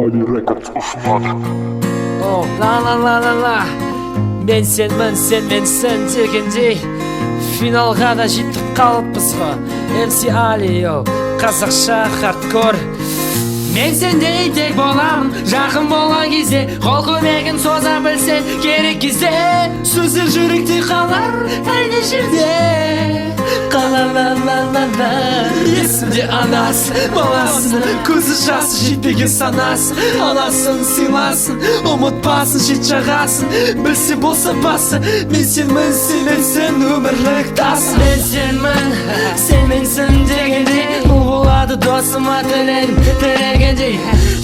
Ali Records ұсынады. О, ла-ла-ла-ла-ла, мен сенмін, сен менсің дегендей финалға да жеттік қалыппыз ғой. MC Ali, қазақша хардкор. Мен сендей тек боламын, жақын болған кезде, қол көмегін соза білсең, керек кезде сөздер жүректе қалар, әлде жерде. Ла-ла-ла-ла-ла, есімде анасы, баласын, көзі жасы жетпеген санасы, анасын сыйласын, ұмытпасын, шет жағасын, білсе болса басы. Мен сенмін, сен менсің, өмірлік тасын. Мен сенмін, сен менсің дегенде, бұл болады досыма тілегендей.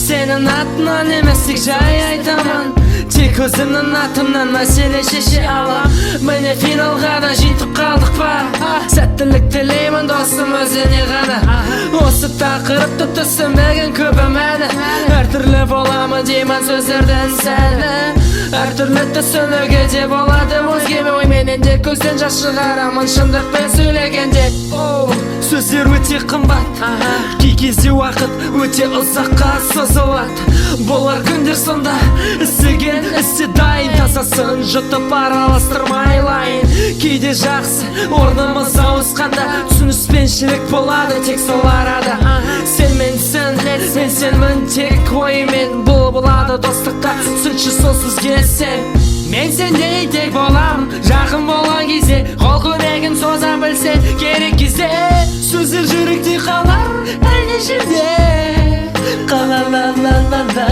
Сенің атынан емес, тек жай айтамын, тек өзімнің атымнан мәселе шеше алам. Міне финалға да жетіп қалдық па, сәттілік тілеймін досым өзіне ғана. Осы тақырыпты түсінбеген көбім әлі, әртүрлі боламы деймін сөздерден сәлі. Әртүрлі түсінуге де болады өзгеме ойменен де көзден жас шығарамын шындықпен сөйлегенде. Сөздер өте қымбат, кей кезде уақыт өте ұзаққа созылады. Болар күндер сонда істеген істе дайын, тазасын жұтып араластырмай лайын. Кейде жақсы орнымыз ауысқанда түсініспеншілік болады тек сол арада. Сен менсің, мен сенмін тек оймен, бұл болады достықта түсінші сол сөзге сен. Мен сендей тек боламын, жақын болған кезде, қол көмегін соза білсең, керек кезде сөздер жүректе қалар, әлде жерде. Ла-ла-ла-ла-ла,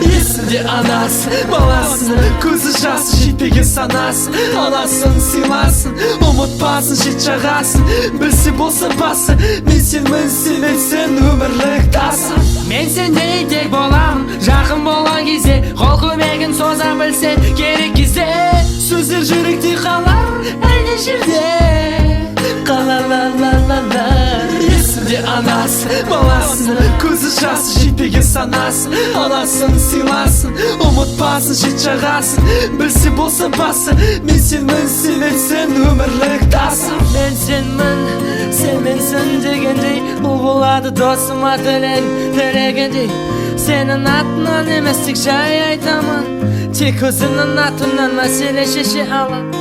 есімде анасы, баласын, көзі жасы жетпеген санасы, анасын сыйласын, ұмытпасын, шет жағасын, білсе болса басы. Мен сенмін, сен менсің, өмірлік тасын. Мен сендей тек боламын, жақын болған кезде, қол көмегін соза білсең, керек кезде сөздер жүректе қалар, әлде жерде. Ла-ла-ла-ла-ла, есімде анасы, баласын, көзі жасы жетпеген санасы, анасын сыйласын, ұмытпасын, шет жағасын, білсе болса басы. Мен сенмін, сен менсің, өмірлік тасын. Мен сенмін, сен менсің дегендей, бұл болады досыма тілегендей. Сенің атынан емес, тек жай айтамын, тек өзімнің атымнан мәселе шеше алам.